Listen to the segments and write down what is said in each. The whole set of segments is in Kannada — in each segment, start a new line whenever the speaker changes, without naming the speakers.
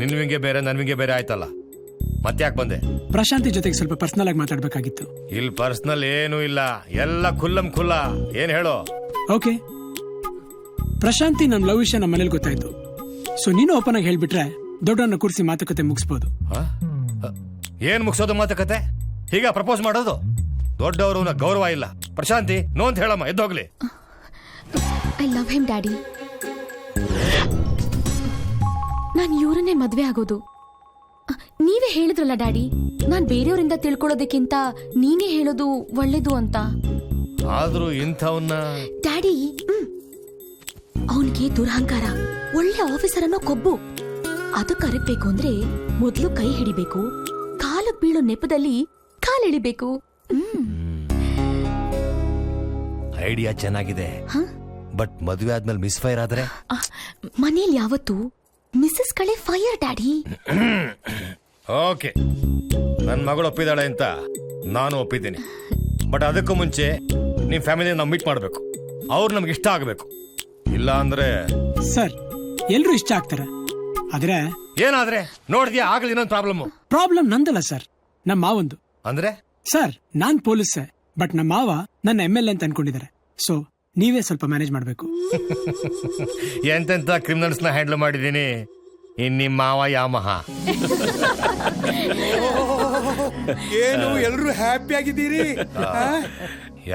ನಿನ್ವಿಂಗೆ ಬೇರೆ ನನ್ವಿಂಗೆ ಬೇರೆ ಆಯ್ತಲ್ಲ, ಮತ್ತೆ ಯಾಕೆ ಬಂದೆ?
ಪ್ರಶಾಂತಿ ಜೊತೆಗೆ ಸ್ವಲ್ಪ ಪರ್ಸನಲ್ ಆಗಿ ಮಾತಾಡ್ಬೇಕಾಗಿತ್ತು.
ಇಲ್ಲಿ ಪರ್ಸನಲ್ ಏನೂ ಇಲ್ಲ, ಎಲ್ಲ ಖುಲ್ಲಂ ಖುಲ್ಲ. ಏನ್ ಹೇಳೋ?
ಓಕೆ, ಪ್ರಶಾಂತಿ ನಮ್ ಲವ್ ವಿಷಯ ನಮ್ಮ ಮನೇಲಿ ಗೊತ್ತಾಯ್ತು. ಸೊ ನೀನು ಓಪನ್ ಆಗಿ ಹೇಳ್ಬಿಟ್ರೆ ದೊಡ್ಡವನ್ನ ಕೂರಿಸಿ ಮಾತುಕತೆ ಮುಗಿಸ್ಬೋದು.
ಏನ್ ಮುಗಿಸೋದು ಮಾತುಕತೆ? ಹೀಗ ಪ್ರಪೋಸ್ ಮಾಡೋದು? ದೊಡ್ಡವರು ಗೌರವ ಇಲ್ಲ. ಪ್ರಶಾಂತಿ ನೋ ಅಂತ ಹೇಳಮ್ಮ, ಎದ್ದೋಗ್ಲಿ.
I love him daddy. ನಾನ್ ಇವ್ರನ್ನೇ ಮದ್ವೆ ಆಗೋದು. ನೀವೇ ಹೇಳಿದ್ರಲ್ಲ ಡ್ಯಾಡಿ, ನಾನ್ ಬೇರೆಯವರಿಂದ ತಿಳ್ಕೊಳ್ಳೋದಕ್ಕಿಂತ ನೀನೇ ಹೇಳೋದು ಒಳ್ಳೇದು ಅಂತ.
ಆದ್ರೂ ಇಂಥವನ್ನ
ಡ್ಯಾಡಿ, ಅವನಿಗೆ ದುರಹಂಕಾರ, ಒಳ್ಳೆ ಆಫೀಸರ್ ಅನ್ನೋ ಕೊಬ್ಬು. ಅದು ಕರಗ್ಬೇಕು ಅಂದ್ರೆ ಮೊದ್ಲು ಕೈ ಹಿಡಿಬೇಕು, ಕಾಲು ಬೀಳೋ ನೆಪದಲ್ಲಿ ಕಾಲಿಳಿಬೇಕು.
ಐಡಿಯಾ ಚೆನ್ನಾಗಿದೆ, ಬಟ್ ಮದುವೆ ಆದ್ಮೇಲೆ ಮಿಸ್ ಫೈರ್ ಆದ್ರೆ?
ಮನೇಲಿ ಯಾವತ್ತು ಮಿಸ್ಸಸ್ ಕಳೆ ಫೈರ್ ಡ್ಯಾಡಿ.
ಓಕೆ, ನನ್ನ ಮಗಳು ಒಪ್ಪಿದಾಳೆ ಅಂತ ನಾನು ಒಪ್ಪಿದ್ದೀನಿ. ಬಟ್ ಅದಕ್ಕೂ ಮುಂಚೆ ನಿಮ್ ಫ್ಯಾಮಿಲಿ ನಾವು ಮೀಟ್ ಮಾಡ್ಬೇಕು. ಅವ್ರು ನಮ್ಗೆ ಇಷ್ಟ ಆಗ್ಬೇಕು. ಇಲ್ಲ ಅಂದ್ರೆ
ಸರ್ ಎಲ್ರು ಇಷ್ಟ ಆಗ್ತಾರೆ. ಆದ್ರೆ
ಏನಾದ್ರೆ ನೋಡಿದ್ಯಾ, ಆಗ್ಲಿ ಇನ್ನೊಂದು
ಪ್ರಾಬ್ಲಮ್ ನಂದಲ್ಲ ಸರ್, ನಮ್ಮ ಮಾವಂದು.
ಅಂದ್ರೆ
ಸರ್ ನಾನ್ ಪೊಲೀಸ್, ಬಟ್ ನಮ್ಮ ಮಾವ ನನ್ನ MLA ಅಂತ ಅನ್ಕೊಂಡಿದ್ದಾರೆ. ಸೊ ನೀವೇ ಸ್ವಲ್ಪ ಮ್ಯಾನೇಜ್ ಮಾಡ್ಬೇಕು.
ಎಂತೆಂತ ಕ್ರಿಮಿನಲ್ಸ್ ನ ಹ್ಯಾಂಡಲ್ ಮಾಡಿದೀನಿ. ಇನ್ ನಿಮ್ಮ ಮಾವ ಯಾಮಹ.
ಏನು ಎಲ್ರು ಹ್ಯಾಪಿ ಆಗಿದ್ದೀರಿ?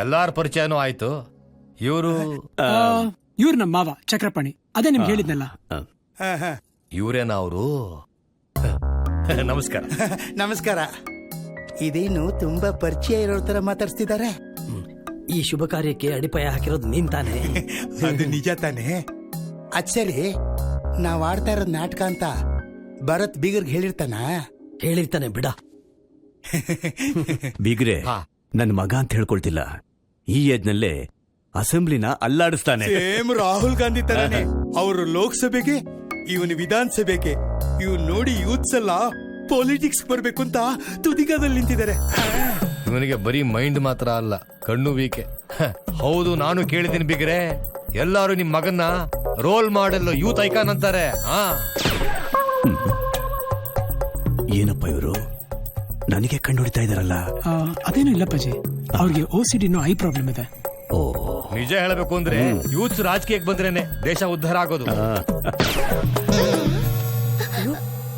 ಎಲ್ಲಾರ ಪರಿಚಯನೂ ಆಯ್ತು. ಇವರು
ಇವ್ರು ನಮ್ಮ ಮಾವ ಚಕ್ರಪಾಣಿ, ಅದೇ ನಿಮ್ಗೆ ಹೇಳಿದ್ನಲ್ಲ.
ಇವ್ರೇನ ಅವರು? ನಮಸ್ಕಾರ.
ನಮಸ್ಕಾರ. ಇದೇನು ತುಂಬಾ ಪರಿಚಯ ಇರೋ ತರ ಮಾತಾಡ್ತಿದ್ದಾರೆ.
ಈ ಶುಭ ಕಾರ್ಯಕ್ಕೆ ಅಡಿಪಾಯ ಹಾಕಿರೋದು ನೀನ್ ತಾನೆ?
ಅದು ನಿಜ ತಾನೆ. ಅಚ್ಚರಿ, ನಾವ್ ಆಡ್ತಾ ಇರೋದ್ ನಾಟಕ ಅಂತ ಭರತ್ ಬೀಗರ್ಗೆ
ಹೇಳಿರ್ತಾನೆ ಬಿಡ.
ಬೀಗ್ರೆ ನನ್ ಮಗ ಅಂತ ಹೇಳ್ಕೊಳ್ತಿಲ್ಲ, ಈ ಏಜ್ನಲ್ಲೇ ಅಸೆಂಬ್ಲಿನ ಅಲ್ಲಾಡಿಸ್ತಾನೆ.
ಸೇಮ್ ರಾಹುಲ್ ಗಾಂಧಿ ತರಾನೆ. ಅವರು ಲೋಕಸಭೆಗೆ, ಇವನು ವಿಧಾನಸಭೆಗೆ. ಇವ್ನು ನೋಡಿ ಯೂತ್ಸ್ ಎಲ್ಲ ಪೊಲಿಟಿಕ್ಸ್ ಬರ್ಬೇಕು ಅಂತ ತುದಿಗಾದಲ್ಲಿ ನಿಂತಿದ್ದಾರೆ.
ಇವನಿಗೆ ಬರೀ ಮೈಂಡ್ ಮಾತ್ರ ಅಲ್ಲ, ಕಣ್ಣು ವೀಕೆ. ಹೌದು, ನಾನು ಕೇಳಿದ್ದೀನಿ ಬಿಗ್ರೆ, ಎಲ್ಲಾರು ನಿಮ್ ಮಗನ್ನ ರೋಲ್ ಮಾಡೆಲ್, ಯೂತ್ ಐಕಾನ್ ಅಂತಾರೆ.
ಏನಪ್ಪ ಇವರು ನನಗೆ ಕಂಡುಹಿಡಿತಾ ಇದಾರಲ್ಲ?
ಅದೇನು ಇಲ್ಲ ಪಜಿ, ಅವ್ರಿಗೆ OCD ಐ ಪ್ರಾಬ್ಲಮ್ ಇದೆ.
ಓ,
ನಿಜ ಹೇಳಬೇಕು ಅಂದ್ರೆ ಯೂತ್ಸ್ ರಾಜಕೀಯಕ್ಕೆ ಬಂದ್ರೇನೆ ದೇಶ ಉದ್ಧಾರ ಆಗೋದು.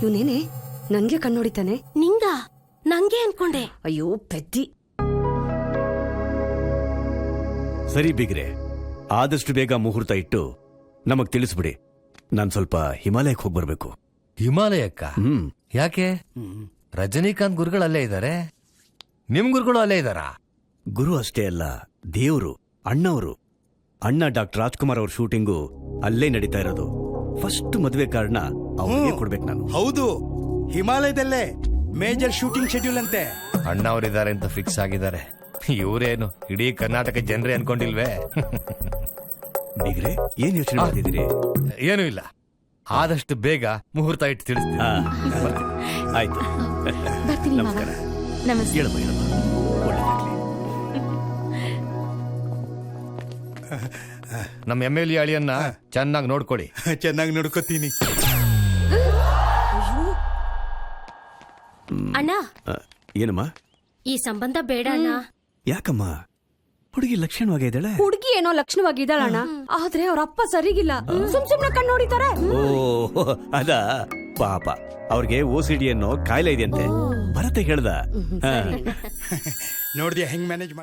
ಇವನೇನೆ ನನ್ಗೆ ಕಣ್ಣೊಡಿತಾನೆ.
ನಿಂಗ ನಂಗೆ ಅನ್ಕೊಂಡೆ.
ಅಯ್ಯೋ ಪೆದ್ದಿ.
ಸರಿ ಬೀಗ್ರೆ, ಆದಷ್ಟು ಬೇಗ ಮುಹೂರ್ತ ಇಟ್ಟು ನಮಗ್ ತಿಳಿಸ್ಬಿಡಿ. ನಾನ್ ಸ್ವಲ್ಪ ಹಿಮಾಲಯಕ್ಕೆ ಹೋಗಿ ಬರ್ಬೇಕು.
ಹಿಮಾಲಯಕ್ಕ? ಯಾಕೆ? ರಜನಿಕಾಂತ್ ಗುರುಗಳು ಅಲ್ಲೇ ಇದ್ದಾರೆ, ನಿಮ್ ಗುರುಗಳು ಅಲ್ಲೇ ಇದ್ದಾರಾ?
ಗುರು ಅಷ್ಟೇ ಅಲ್ಲ, ದೇವ್ರು, ಅಣ್ಣವರು. ಅಣ್ಣ ಡಾಕ್ಟರ್ ರಾಜ್ಕುಮಾರ್ ಅವ್ರ ಶೂಟಿಂಗು ಅಲ್ಲೇ ನಡೀತಾ ಇರೋದು. ಫಸ್ಟ್ ಮದುವೆ ಕಾರಣ ಅವ್ರಿಗೆ ಕೊಡ್ಬೇಕು ನಾನು.
ಹೌದು, ಹಿಮಾಲಯದಲ್ಲೇ ಮೇಜರ್ ಶೂಟಿಂಗ್ ಶೆಡ್ಯೂಲ್ ಅಂತೆ.
ಅಣ್ಣ ಅವರಿದ್ದಾರೆ ಅಂತ ಫಿಕ್ಸ್ ಆಗಿದ್ದಾರೆ. ಇವರೇನು ಇಡೀ ಕರ್ನಾಟಕ ಜನರೇ ಅನ್ಕೊಂಡಿಲ್ವೇ?
ಬೀಗ್ರೆ ಏನ್ ಯೋಚನೆ ಮಾಡ್ತಿದ್ದೀರಿ?
ಏನೂ ಇಲ್ಲ, ಆದಷ್ಟು ಬೇಗ ಮುಹೂರ್ತ ಇಟ್ಟು ತಿಳಿಸ್ತೀನಿ.
ಆಯ್ತು,
ಬರ್ತೀನಿ ಮಾವ.
ನಮಸ್ಕಾರ.
ನಮಸ್ತೆ.
ಹೇಳಮ್ಮ ಹೇಳಮ್ಮ, ಒಳ್ಳೆದಾಗ್ಲಿ.
ನಮ್ಮ MLA ಅಳಿಯನ್ನ ಚೆನ್ನಾಗಿ ನೋಡ್ಕೊಡಿ.
ಚೆನ್ನಾಗಿ ನೋಡ್ಕೋತೀನಿ.
ಅಣ್ಣ,
ಏನಮ್ಮ?
ಈ ಸಂಬಂಧ ಬೇಡ ಅಣ್ಣ.
ಯಾಕಮ್ಮ? ಹುಡುಗಿ ಲಕ್ಷಣವಾಗಿ ಇದ್ದಾಳೆ.
ಹುಡುಗಿ ಏನೋ ಲಕ್ಷಣವಾಗಿದ್ದಾಳಣ್ಣ, ಆದ್ರೆ ಅವ್ರ ಅಪ್ಪ ಸರಿಗಿಲ್ಲ. ಸುಮ್ನೆ ಕಣ್ಣು ಹೊಡಿತಾರೆ.
ಓ ಅದ ಪಾಪ, ಅವ್ರಿಗೆ OCD ಅನ್ನೋ ಕಾಯಿಲೆ ಇದೆಯಂತೆ. ಭರತ ಹೇಳ್ದ.
ನೋಡ್ದಿಯಾ ಹೆಂಗ್ ಮ್ಯಾನೇಜ್ ಮಾಡ್ತಾರೆ?